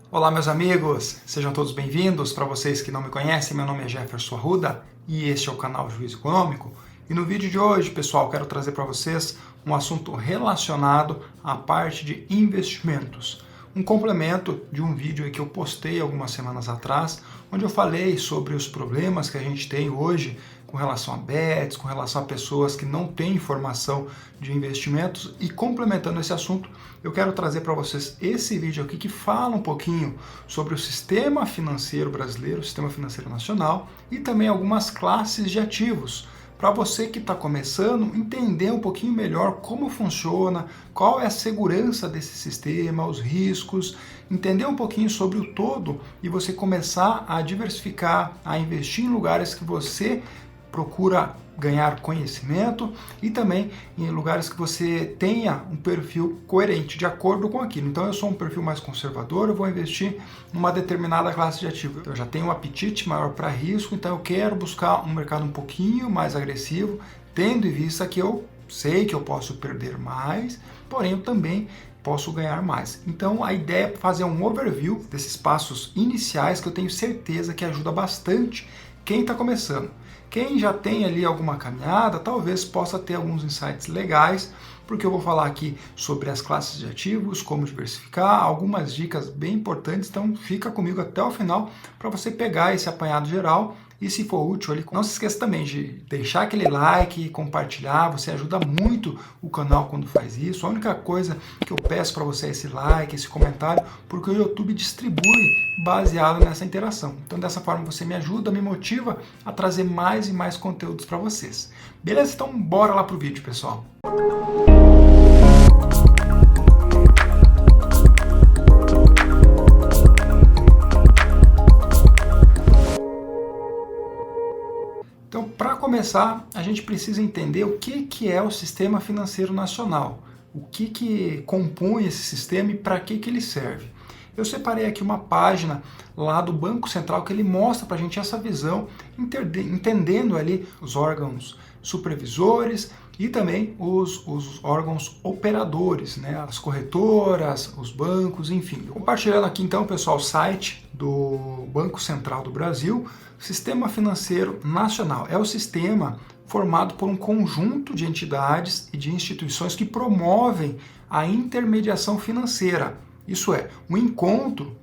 Olá, meus amigos, sejam todos bem-vindos. Para vocês que não me conhecem, meu nome é Jefferson Arruda e este é o canal Juízo Econômico. E no vídeo de hoje, pessoal, quero trazer para vocês um assunto relacionado à parte de investimentos. Um complemento de um vídeo que eu postei algumas semanas atrás, onde eu falei sobre os problemas que a gente tem hoje com relação a bets, com relação a pessoas que não têm informação de investimentos. E complementando esse assunto, eu quero trazer para vocês esse vídeo aqui que fala um pouquinho sobre o sistema financeiro brasileiro, o sistema financeiro nacional e também algumas classes de ativos, para você que está começando entender um pouquinho melhor como funciona, qual é a segurança desse sistema, os riscos, entender um pouquinho sobre o todo e você começar a diversificar, a investir em lugares que você procura ganhar conhecimento e também em lugares que você tenha um perfil coerente, de acordo com aquilo. Então eu sou um perfil mais conservador, eu vou investir numa determinada classe de ativo. Eu já tenho um apetite maior para risco, então eu quero buscar um mercado um pouquinho mais agressivo, tendo em vista que eu sei que eu posso perder mais, porém eu também posso ganhar mais. Então a ideia é fazer um overview desses passos iniciais que eu tenho certeza que ajuda bastante quem está começando. Quem já tem ali alguma caminhada, talvez possa ter alguns insights legais, porque eu vou falar aqui sobre as classes de ativos, como diversificar, algumas dicas bem importantes, então fica comigo até o final para você pegar esse apanhado geral e se for útil ali, não se esqueça também de deixar aquele like, compartilhar, você ajuda muito o canal quando faz isso. A única coisa que eu peço para você é esse like, esse comentário, porque o YouTube distribui baseado nessa interação. Então dessa forma você me ajuda, me motiva a trazer mais e mais conteúdos para vocês. Beleza? Então bora lá pro vídeo, pessoal. Então, para começar, a gente precisa entender o que é o Sistema Financeiro Nacional, o que compõe esse sistema e para que ele serve. Eu separei aqui uma página lá do Banco Central que ele mostra para a gente essa visão, entendendo ali os órgãos supervisores e também os órgãos operadores, né? As corretoras, os bancos, enfim. Compartilhando aqui então, pessoal, o site do Banco Central do Brasil. Sistema Financeiro Nacional é o sistema formado por um conjunto de entidades e de instituições que promovem a intermediação financeira. Isso é, um encontro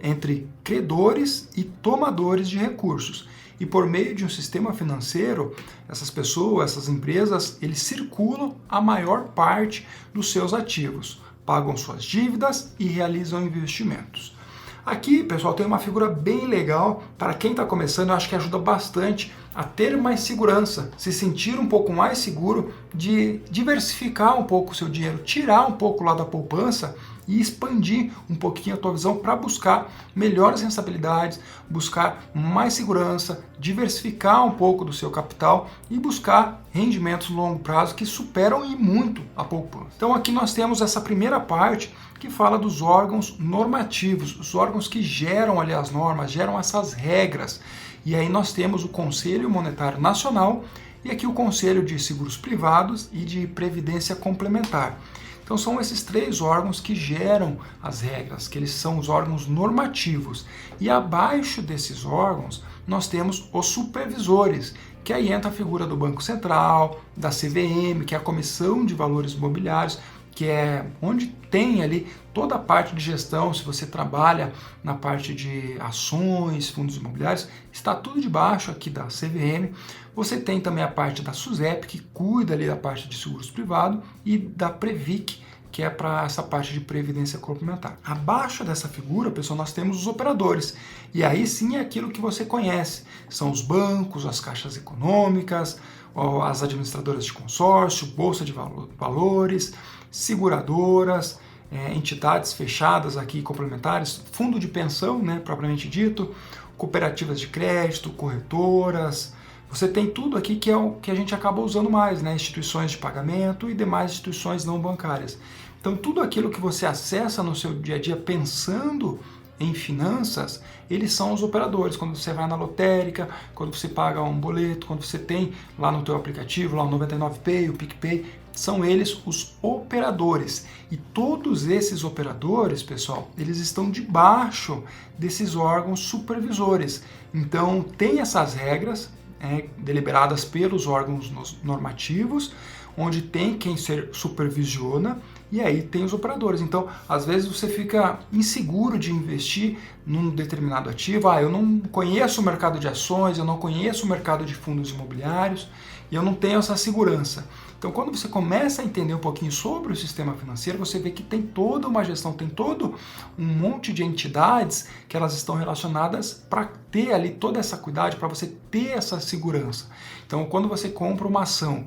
entre credores e tomadores de recursos. E por meio de um sistema financeiro, essas pessoas, essas empresas, eles circulam a maior parte dos seus ativos, pagam suas dívidas e realizam investimentos. Aqui, pessoal, tem uma figura bem legal para quem está começando, eu acho que ajuda bastante a ter mais segurança, se sentir um pouco mais seguro de diversificar um pouco o seu dinheiro, tirar um pouco lá da poupança e expandir um pouquinho a tua visão para buscar melhores rentabilidades, buscar mais segurança, diversificar um pouco do seu capital e buscar rendimentos no longo prazo que superam e muito a poupança. Então aqui nós temos essa primeira parte que fala dos órgãos normativos, os órgãos que geram ali as normas, geram essas regras. E aí nós temos o Conselho Monetário Nacional e aqui o Conselho de Seguros Privados e de Previdência Complementar. Então são esses três órgãos que geram as regras, que eles são os órgãos normativos. E abaixo desses órgãos nós temos os supervisores, que aí entra a figura do Banco Central, da CVM, que é a Comissão de Valores Imobiliários, que é onde tem ali toda a parte de gestão. Se você trabalha na parte de ações, fundos imobiliários, está tudo debaixo aqui da CVM. Você tem também a parte da SUSEP, que cuida ali da parte de seguros privados, e da Previc, que é para essa parte de previdência complementar. Abaixo dessa figura, pessoal, nós temos os operadores. E aí sim é aquilo que você conhece. São os bancos, as caixas econômicas, as administradoras de consórcio, bolsa de valores, seguradoras, entidades fechadas aqui complementares, fundo de pensão, né, propriamente dito, cooperativas de crédito, corretoras. Você tem tudo aqui que é o que a gente acaba usando mais, né, instituições de pagamento e demais instituições não bancárias. Então tudo aquilo que você acessa no seu dia a dia pensando em finanças, eles são os operadores. Quando você vai na lotérica, quando você paga um boleto, quando você tem lá no teu aplicativo, lá o 99Pay, o PicPay, são eles os operadores. E todos esses operadores, pessoal, eles estão debaixo desses órgãos supervisores. Então, tem essas regras deliberadas pelos órgãos normativos, onde tem quem supervisiona, e aí tem os operadores. Então, às vezes você fica inseguro de investir num determinado ativo. Eu não conheço o mercado de ações, eu não conheço o mercado de fundos imobiliários, e eu não tenho essa segurança. Então, quando você começa a entender um pouquinho sobre o sistema financeiro, você vê que tem toda uma gestão, tem todo um monte de entidades que elas estão relacionadas para ter ali toda essa cuidado, para você ter essa segurança. Então, quando você compra uma ação,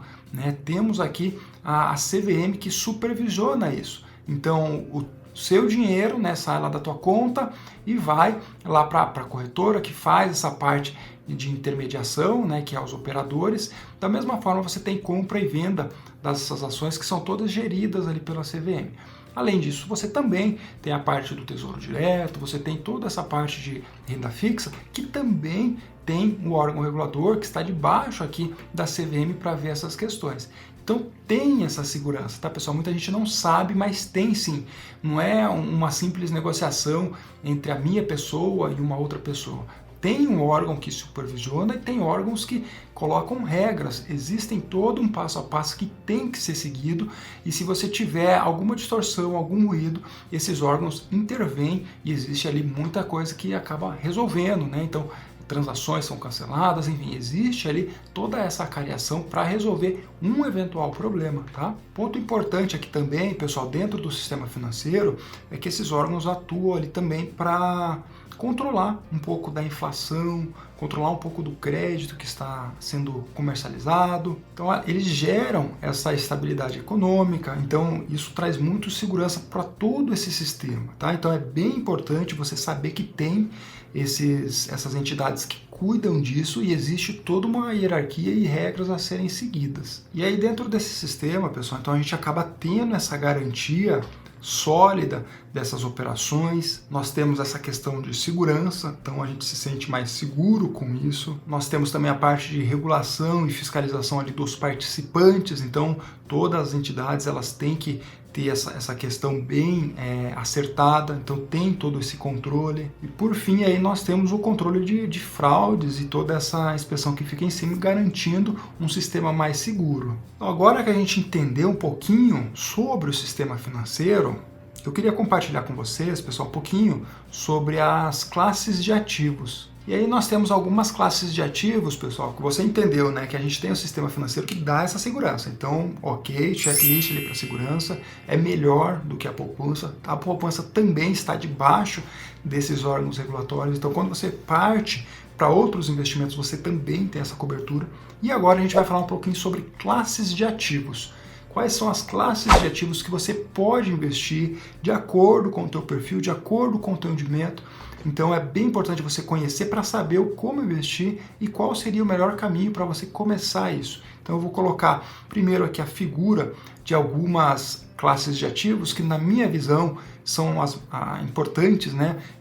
temos aqui a CVM que supervisiona isso. Então, o seu dinheiro sai lá da tua conta e vai lá para a corretora que faz essa parte de intermediação, que é os operadores. Da mesma forma, você tem compra e venda dessas ações que são todas geridas ali pela CVM. Além disso, você também tem a parte do Tesouro Direto, você tem toda essa parte de renda fixa, que também tem o órgão regulador que está debaixo aqui da CVM para ver essas questões. Então tem essa segurança, tá, pessoal? Muita gente não sabe, mas tem sim. Não é uma simples negociação entre a minha pessoa e uma outra pessoa. Tem um órgão que supervisiona e tem órgãos que colocam regras. Existem todo um passo a passo que tem que ser seguido, e se você tiver alguma distorção, algum ruído, esses órgãos intervêm e existe ali muita coisa que acaba resolvendo, Então, transações são canceladas, enfim, existe ali toda essa cariação para resolver um eventual problema, tá? Ponto importante aqui também, pessoal, dentro do sistema financeiro, é que esses órgãos atuam ali também para controlar um pouco da inflação, controlar um pouco do crédito que está sendo comercializado. Então, eles geram essa estabilidade econômica, então isso traz muito segurança para todo esse sistema, tá? Então, é bem importante você saber que tem essas entidades que cuidam disso e existe toda uma hierarquia e regras a serem seguidas. E aí, dentro desse sistema, pessoal, então a gente acaba tendo essa garantia sólida dessas operações. Nós temos essa questão de segurança, então a gente se sente mais seguro com isso. Nós temos também a parte de regulação e fiscalização ali dos participantes, então todas as entidades elas têm que ter essa questão bem acertada, então tem todo esse controle. E por fim aí nós temos o controle de fraudes e toda essa inspeção que fica em cima, garantindo um sistema mais seguro. Então, agora que a gente entendeu um pouquinho sobre o sistema financeiro, eu queria compartilhar com vocês, pessoal, um pouquinho sobre as classes de ativos. E aí nós temos algumas classes de ativos, pessoal, que você entendeu, que a gente tem um sistema financeiro que dá essa segurança. Então, ok, checklist ali para segurança, é melhor do que a poupança. A poupança também está debaixo desses órgãos regulatórios. Então, quando você parte para outros investimentos, você também tem essa cobertura. E agora a gente vai falar um pouquinho sobre classes de ativos. Quais são as classes de ativos que você pode investir de acordo com o teu perfil, de acordo com o teu rendimento. Então é bem importante você conhecer para saber como investir e qual seria o melhor caminho para você começar isso. Então eu vou colocar primeiro aqui a figura de algumas classes de ativos que na minha visão são as importantes,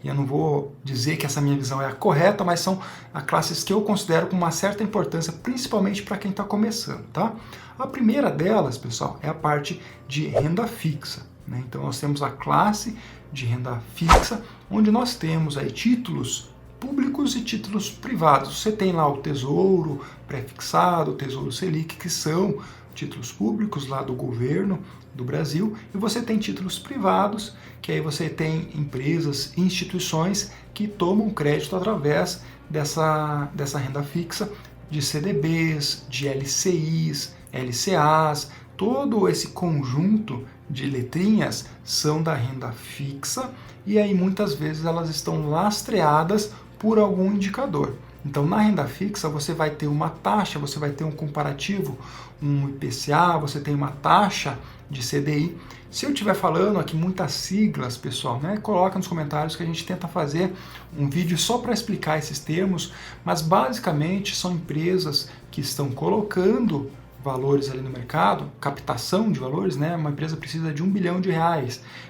E eu não vou dizer que essa minha visão é a correta, mas são as classes que eu considero com uma certa importância, principalmente para quem está começando, tá? A primeira delas, pessoal, é a parte de renda fixa, Então nós temos a classe de renda fixa, onde nós temos aí títulos públicos e títulos privados. Você tem lá o Tesouro Pré-fixado, o Tesouro Selic, que são títulos públicos lá do governo do Brasil, e você tem títulos privados, que aí você tem empresas, instituições que tomam crédito através dessa renda fixa, de CDBs, de LCIs, LCAs, todo esse conjunto de letrinhas são da renda fixa, e aí muitas vezes elas estão lastreadas por algum indicador. Então, na renda fixa, você vai ter uma taxa, você vai ter um comparativo, um IPCA, você tem uma taxa de CDI. Se eu estiver falando aqui muitas siglas, pessoal, coloca nos comentários que a gente tenta fazer um vídeo só para explicar esses termos, mas basicamente são empresas que estão colocando valores ali no mercado, captação de valores, né? Uma empresa precisa de R$ 1 bilhão.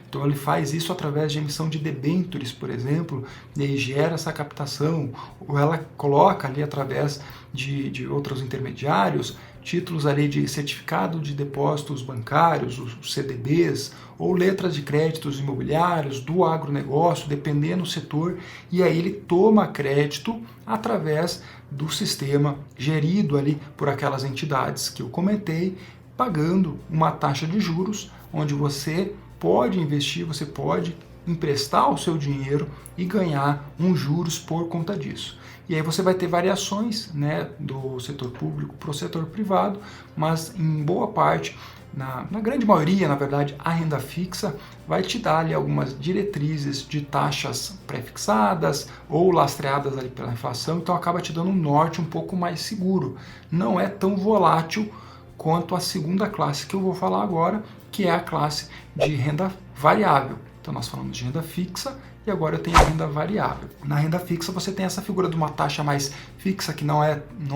Então ele faz isso através de emissão de debêntures, por exemplo, e aí gera essa captação, ou ela coloca ali através de outros intermediários, títulos ali de certificado de depósitos bancários, os CDBs, ou letras de créditos imobiliários do agronegócio, dependendo do setor, e aí ele toma crédito através do sistema gerido ali por aquelas entidades que eu comentei, pagando uma taxa de juros, onde você pode investir, você pode emprestar o seu dinheiro e ganhar uns juros por conta disso. E aí você vai ter variações, né, do setor público para o setor privado, mas em boa parte, na grande maioria, na verdade, a renda fixa vai te dar ali algumas diretrizes de taxas pré-fixadas ou lastreadas ali pela inflação, então acaba te dando um norte um pouco mais seguro. Não é tão volátil quanto a segunda classe que eu vou falar agora, que é a classe de renda variável. Então nós falamos de renda fixa e agora eu tenho a renda variável. Na renda fixa você tem essa figura de uma taxa mais fixa que não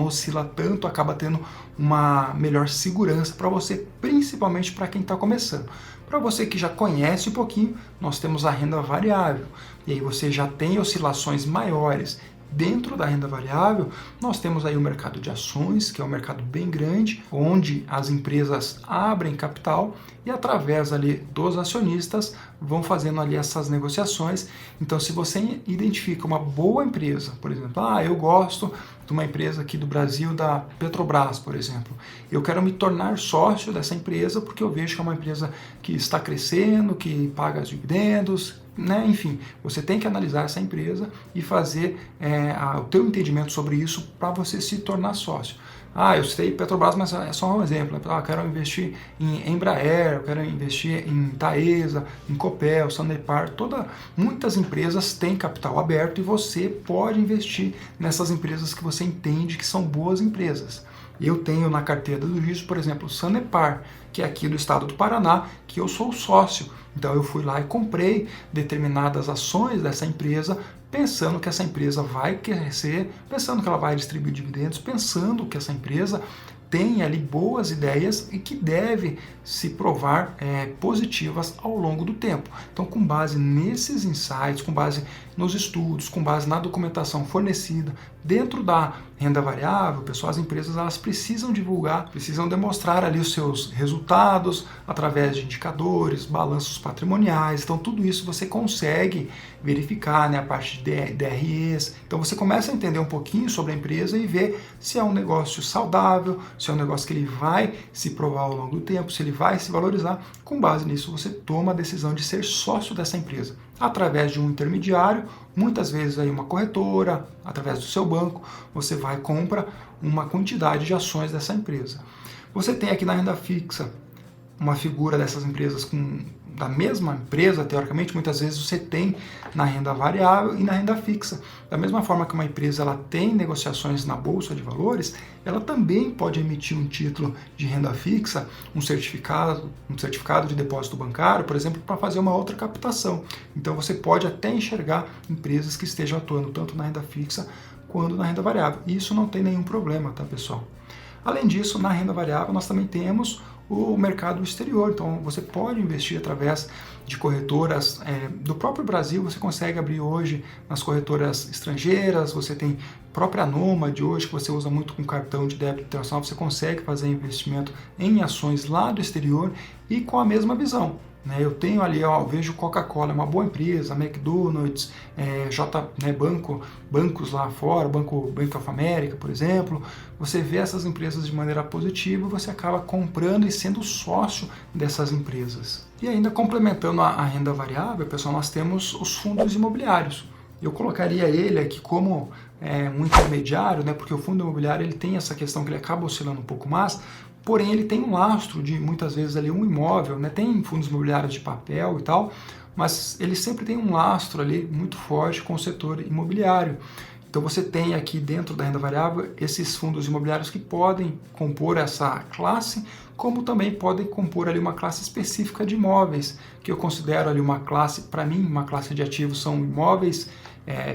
oscila tanto, acaba tendo uma melhor segurança para você, principalmente para quem está começando. Para você que já conhece um pouquinho, nós temos a renda variável. E aí você já tem oscilações maiores. Dentro da renda variável, nós temos aí o mercado de ações, que é um mercado bem grande, onde as empresas abrem capital e através ali dos acionistas vão fazendo ali essas negociações. Então, se você identifica uma boa empresa, por exemplo, eu gosto de uma empresa aqui do Brasil, da Petrobras, por exemplo, eu quero me tornar sócio dessa empresa porque eu vejo que é uma empresa que está crescendo, que paga os dividendos, né? Enfim, você tem que analisar essa empresa e fazer o teu entendimento sobre isso para você se tornar sócio. Eu citei Petrobras, mas é só um exemplo. Eu quero investir em Embraer, eu quero investir em Taesa, em Copel, Sanepar, muitas empresas têm capital aberto e você pode investir nessas empresas que você entende que são boas empresas. Eu tenho na carteira do juízo, por exemplo, Sanepar, que é aqui do estado do Paraná, que eu sou sócio. Então eu fui lá e comprei determinadas ações dessa empresa, pensando que essa empresa vai crescer, pensando que ela vai distribuir dividendos, pensando que essa empresa tem ali boas ideias e que deve se provar positivas ao longo do tempo. Então, com base nesses insights, com base nos estudos, com base na documentação fornecida dentro da renda variável, pessoal, as empresas elas precisam divulgar, precisam demonstrar ali os seus resultados através de indicadores, balanços patrimoniais. Então, tudo isso você consegue verificar, né, a parte de DREs. Então, você começa a entender um pouquinho sobre a empresa e ver se é um negócio saudável, se é um negócio que ele vai se provar ao longo do tempo, se ele vai se valorizar. Com base nisso, você toma a decisão de ser sócio dessa empresa através de um intermediário, muitas vezes aí uma corretora, através do seu banco, você vai e compra uma quantidade de ações dessa empresa. Você tem aqui na renda fixa uma figura dessas empresas da mesma empresa, teoricamente, muitas vezes você tem na renda variável e na renda fixa. Da mesma forma que uma empresa ela tem negociações na Bolsa de Valores, ela também pode emitir um título de renda fixa, um certificado de depósito bancário, por exemplo, para fazer uma outra captação. Então você pode até enxergar empresas que estejam atuando tanto na renda fixa quanto na renda variável. E isso não tem nenhum problema, tá, pessoal? Além disso, na renda variável nós também temos o mercado exterior. Então você pode investir através de corretoras do próprio Brasil, você consegue abrir hoje nas corretoras estrangeiras, você tem a própria Nomad hoje, que você usa muito com cartão de débito internacional, você consegue fazer investimento em ações lá do exterior e com a mesma visão. Eu tenho ali, eu vejo Coca-Cola, é uma boa empresa, McDonald's, bancos lá fora, Bank of America, por exemplo. Você vê essas empresas de maneira positiva, você acaba comprando e sendo sócio dessas empresas. E ainda complementando a renda variável, pessoal, nós temos os fundos imobiliários. Eu colocaria ele aqui como um intermediário, né, porque o fundo imobiliário ele tem essa questão que ele acaba oscilando um pouco mais, porém ele tem um lastro de muitas vezes ali um imóvel, né, tem fundos imobiliários de papel e tal, mas ele sempre tem um lastro ali muito forte com o setor imobiliário. Então você tem aqui dentro da renda variável esses fundos imobiliários que podem compor essa classe, como também podem compor ali uma classe específica de imóveis, que eu considero ali uma classe, para mim, uma classe de ativos são imóveis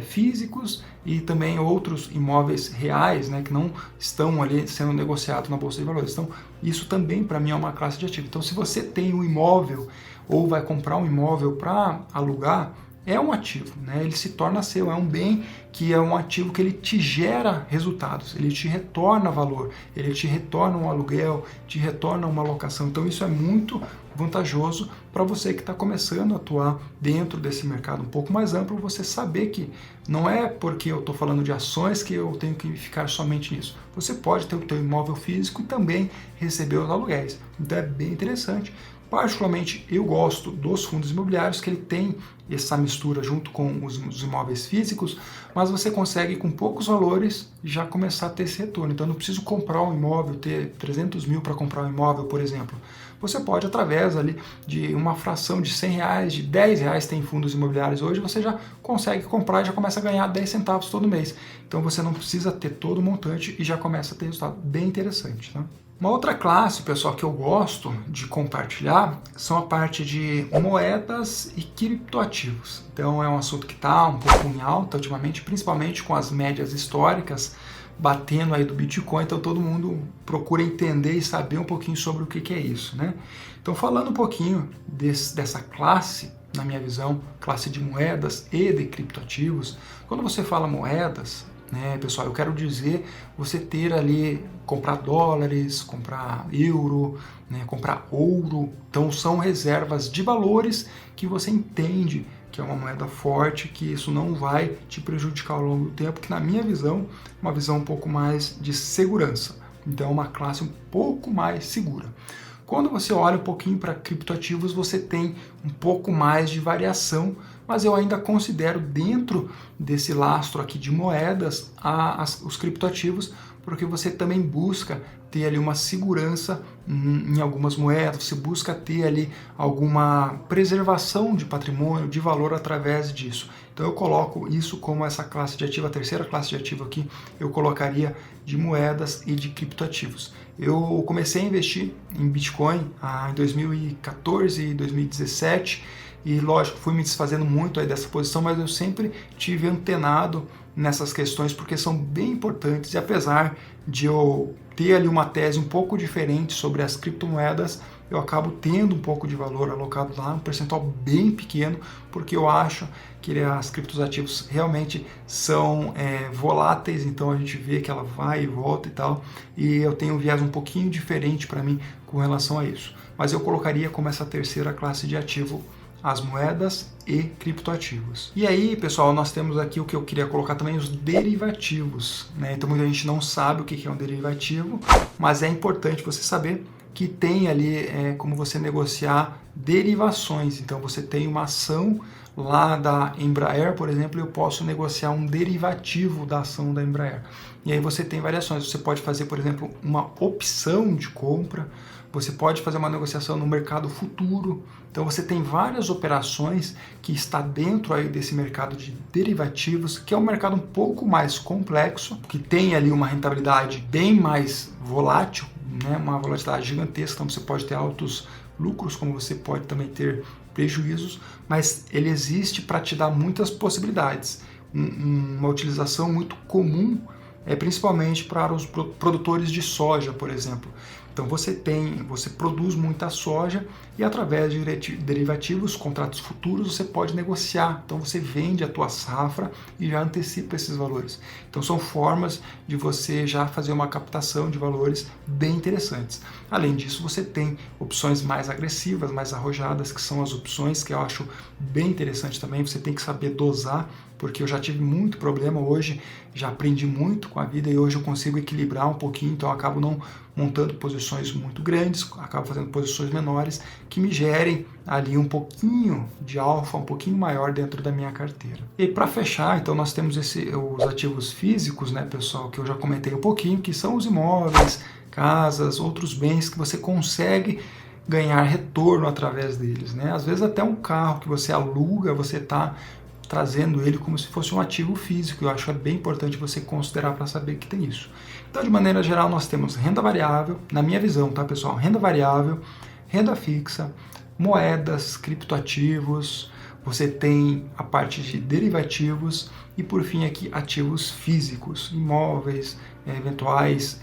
físicos e também outros imóveis reais, né, que não estão ali sendo negociados na Bolsa de Valores. Então, isso também para mim é uma classe de ativo. Então, se você tem um imóvel ou vai comprar um imóvel para alugar, é um ativo, né? Ele se torna seu, é um bem que é um ativo que ele te gera resultados, ele te retorna valor, ele te retorna um aluguel, te retorna uma locação. Então isso é muito vantajoso para você que está começando a atuar dentro desse mercado um pouco mais amplo, você saber que não é porque eu estou falando de ações que eu tenho que ficar somente nisso. Você pode ter o teu imóvel físico e também receber os aluguéis. Então é bem interessante. Particularmente eu gosto dos fundos imobiliários, que ele tem essa mistura junto com os imóveis físicos, mas você consegue com poucos valores já começar a ter esse retorno. Então eu não preciso comprar um imóvel, ter 300 mil para comprar um imóvel, por exemplo. Você pode, através ali de uma fração de R$100, de R$10, tem fundos imobiliários hoje, você já consegue comprar e já começa a ganhar 10 centavos todo mês. Então você não precisa ter todo o montante e já começa a ter resultado bem interessante, tá? Uma outra classe, pessoal, que eu gosto de compartilhar são a parte de moedas e criptoativos. Então é um assunto que está um pouco em alta ultimamente, principalmente com as médias históricas batendo aí do Bitcoin, então todo mundo procura entender e saber um pouquinho sobre o que é isso, né? Então falando um pouquinho dessa classe, na minha visão, classe de moedas e de criptoativos, quando você fala moedas, né, pessoal, eu quero dizer você ter ali, comprar dólares, comprar euro, né, comprar ouro. Então são reservas de valores que você entende que é uma moeda forte, que isso não vai te prejudicar ao longo do tempo, que na minha visão, uma visão um pouco mais de segurança. Então é uma classe um pouco mais segura. Quando você olha um pouquinho para criptoativos, você tem um pouco mais de variação, mas eu ainda considero dentro desse lastro aqui de moedas os criptoativos, porque você também busca ter ali uma segurança em algumas moedas, você busca ter ali alguma preservação de patrimônio, de valor através disso. Então eu coloco isso como essa classe de ativo, a terceira classe de ativo aqui, eu colocaria de moedas e de criptoativos. Eu comecei a investir em Bitcoin em 2014 e 2017 e, lógico, fui me desfazendo muito aí dessa posição, mas eu sempre tive antenado nessas questões porque são bem importantes e apesar de eu ter ali uma tese um pouco diferente sobre as criptomoedas, eu acabo tendo um pouco de valor alocado lá, um percentual bem pequeno, porque eu acho que as criptoativos realmente são voláteis, então a gente vê que ela vai e volta e tal, e eu tenho um viés um pouquinho diferente para mim com relação a isso. Mas eu colocaria como essa terceira classe de ativo as moedas e criptoativos. E aí, pessoal, nós temos aqui o que eu queria colocar também, os derivativos, né? Então muita gente não sabe o que é um derivativo, mas é importante você saber que tem ali como você negociar derivações. Então você tem uma ação lá da Embraer, por exemplo, eu posso negociar um derivativo da ação da Embraer. E aí você tem variações. Você pode fazer, por exemplo, uma opção de compra, você pode fazer uma negociação no mercado futuro. Então você tem várias operações que está dentro aí desse mercado de derivativos, que é um mercado um pouco mais complexo, que tem ali uma rentabilidade bem mais volátil, né? Uma volatilidade gigantesca, então você pode ter altos lucros, como você pode também ter prejuízos, mas ele existe para te dar muitas possibilidades. Uma utilização muito comum principalmente para os produtores de soja, por exemplo. Então você produz muita soja e através de derivativos, contratos futuros, você pode negociar. Então você vende a tua safra e já antecipa esses valores. Então são formas de você já fazer uma captação de valores bem interessantes. Além disso, você tem opções mais agressivas, mais arrojadas, que são as opções que eu acho bem interessante também. Você tem que saber dosar, porque eu já tive muito problema hoje, já aprendi muito com a vida e hoje eu consigo equilibrar um pouquinho, então eu acabo não montando posições muito grandes, acabo fazendo posições menores que me gerem ali um pouquinho de alfa, um pouquinho maior dentro da minha carteira. E para fechar, então nós temos os ativos físicos, né, pessoal, que eu já comentei um pouquinho, que são os imóveis, casas, outros bens que você consegue ganhar retorno através deles, né? Às vezes até um carro que você aluga, você está trazendo ele como se fosse um ativo físico. Eu acho bem importante você considerar para saber que tem isso. Então, de maneira geral, nós temos renda variável, na minha visão, tá, pessoal? Renda variável, renda fixa, moedas, criptoativos, você tem a parte de derivativos e, por fim, aqui ativos físicos, imóveis, eventuais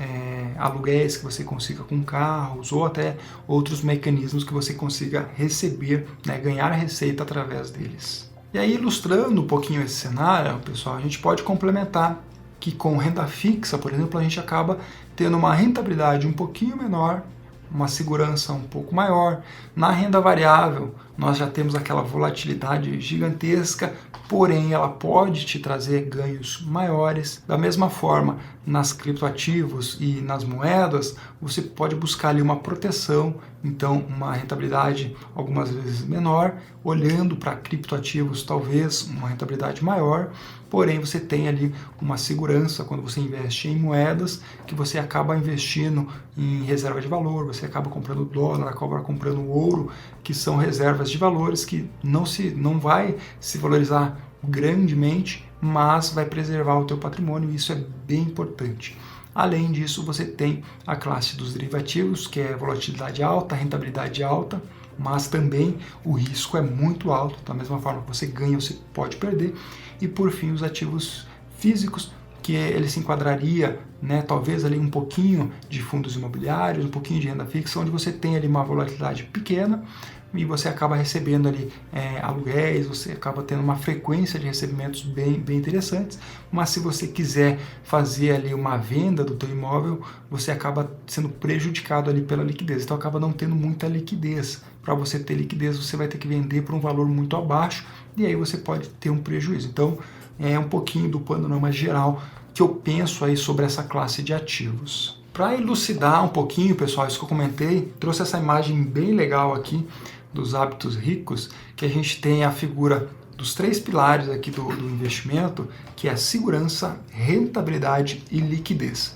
aluguéis que você consiga com carros ou até outros mecanismos que você consiga receber, né, ganhar receita através deles. E aí, ilustrando um pouquinho esse cenário, pessoal, a gente pode complementar que com renda fixa, por exemplo, a gente acaba tendo uma rentabilidade um pouquinho menor, uma segurança um pouco maior. Na renda variável, nós já temos aquela volatilidade gigantesca, porém ela pode te trazer ganhos maiores. Da mesma forma, nas criptoativos e nas moedas, você pode buscar ali uma proteção, então uma rentabilidade algumas vezes menor, olhando para criptoativos talvez uma rentabilidade maior, porém você tem ali uma segurança quando você investe em moedas, que você acaba investindo em reserva de valor, você acaba comprando dólar, acaba comprando ouro, que são reservas de valores que não vai se valorizar grandemente, mas vai preservar o teu patrimônio, e isso é bem importante. Além disso, você tem a classe dos derivativos, que é volatilidade alta, rentabilidade alta, mas também o risco é muito alto, da mesma forma que você ganha, você pode perder. E por fim, os ativos físicos, que ele se enquadraria, né, talvez ali um pouquinho de fundos imobiliários, um pouquinho de renda fixa, onde você tem ali uma volatilidade pequena e você acaba recebendo ali aluguéis, você acaba tendo uma frequência de recebimentos bem interessantes, mas se você quiser fazer ali uma venda do teu imóvel, você acaba sendo prejudicado ali pela liquidez, então acaba não tendo muita liquidez. Para você ter liquidez, você vai ter que vender por um valor muito abaixo, e aí você pode ter um prejuízo. Então, é um pouquinho do panorama geral que eu penso aí sobre essa classe de ativos. Para elucidar um pouquinho, pessoal, isso que eu comentei, trouxe essa imagem bem legal aqui dos hábitos ricos, que a gente tem a figura dos 3 pilares aqui do investimento, que é a segurança, rentabilidade e liquidez.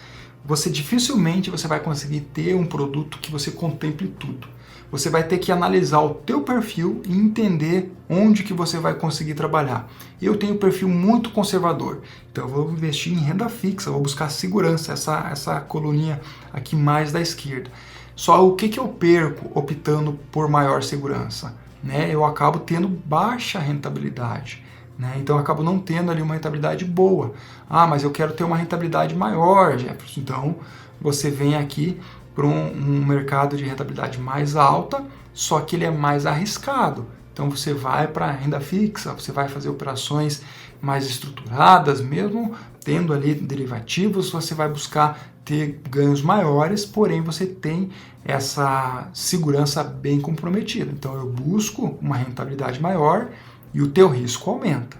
Dificilmente você vai conseguir ter um produto que você contemple tudo. Você vai ter que analisar o teu perfil e entender onde que você vai conseguir trabalhar. Eu tenho um perfil muito conservador, então eu vou investir em renda fixa, vou buscar segurança, essa coluninha aqui mais da esquerda. Só o que eu perco optando por maior segurança? Né? Eu acabo tendo baixa rentabilidade. Né? Então eu acabo não tendo ali uma rentabilidade boa. Ah, mas eu quero ter uma rentabilidade maior, Jefferson. Então você vem aqui para um mercado de rentabilidade mais alta, só que ele é mais arriscado. Então você vai para a renda fixa, você vai fazer operações mais estruturadas, mesmo tendo ali derivativos, você vai buscar ter ganhos maiores, porém você tem essa segurança bem comprometida. Então eu busco uma rentabilidade maior e o teu risco aumenta.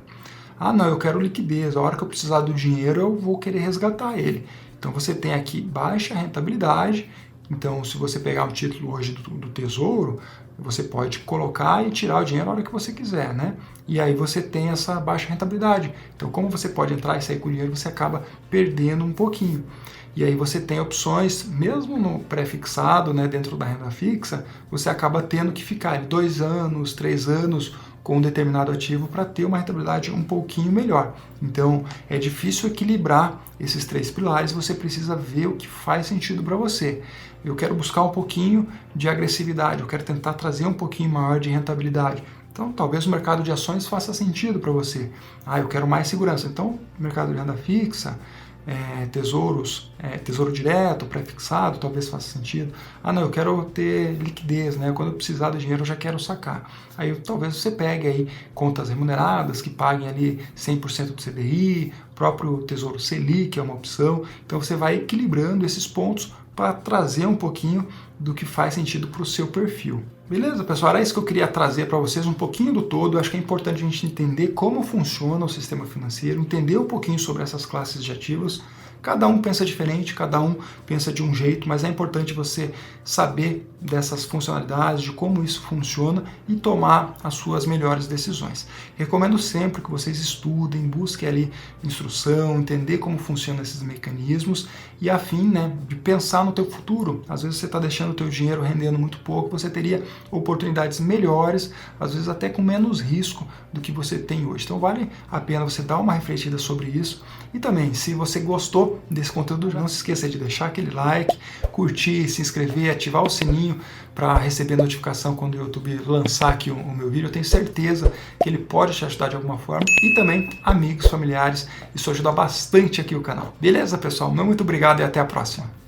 Ah, não, eu quero liquidez, a hora que eu precisar do dinheiro eu vou querer resgatar ele. Então você tem aqui baixa rentabilidade. Então, se você pegar um título hoje do Tesouro, você pode colocar e tirar o dinheiro a hora que você quiser, né? E aí você tem essa baixa rentabilidade. Então, como você pode entrar e sair com o dinheiro, você acaba perdendo um pouquinho. E aí você tem opções, mesmo no pré-fixado, né, dentro da renda fixa, você acaba tendo que ficar 2 anos, 3 anos com um determinado ativo para ter uma rentabilidade um pouquinho melhor. Então, é difícil equilibrar esses 3 pilares, você precisa ver o que faz sentido para você. Eu quero buscar um pouquinho de agressividade, eu quero tentar trazer um pouquinho maior de rentabilidade. Então, talvez o mercado de ações faça sentido para você. Ah, eu quero mais segurança. Então, mercado de renda fixa, tesouro direto, pré-fixado, talvez faça sentido. Ah, não, eu quero ter liquidez, né? Quando eu precisar do dinheiro, eu já quero sacar. Aí, talvez você pegue aí contas remuneradas, que paguem ali 100% do CDI, próprio Tesouro Selic é uma opção. Então, você vai equilibrando esses pontos para trazer um pouquinho do que faz sentido para o seu perfil. Beleza, pessoal? Era isso que eu queria trazer para vocês, um pouquinho do todo. Eu acho que é importante a gente entender como funciona o sistema financeiro, entender um pouquinho sobre essas classes de ativos. Cada um pensa diferente, cada um pensa de um jeito, mas é importante você saber dessas funcionalidades, de como isso funciona e tomar as suas melhores decisões. Recomendo sempre que vocês estudem, busquem ali instrução, entender como funcionam esses mecanismos e a fim, né, de pensar no teu futuro. Às vezes você está deixando o teu dinheiro rendendo muito pouco, você teria oportunidades melhores, às vezes até com menos risco do que você tem hoje. Então vale a pena você dar uma refletida sobre isso. E também, se você gostou desse conteúdo, não se esqueça de deixar aquele like, curtir, se inscrever, ativar o sininho para receber notificação quando o YouTube lançar aqui o meu vídeo. Eu tenho certeza que ele pode te ajudar de alguma forma. E também amigos, familiares, isso ajuda bastante aqui o canal. Beleza, pessoal? Muito obrigado e até a próxima.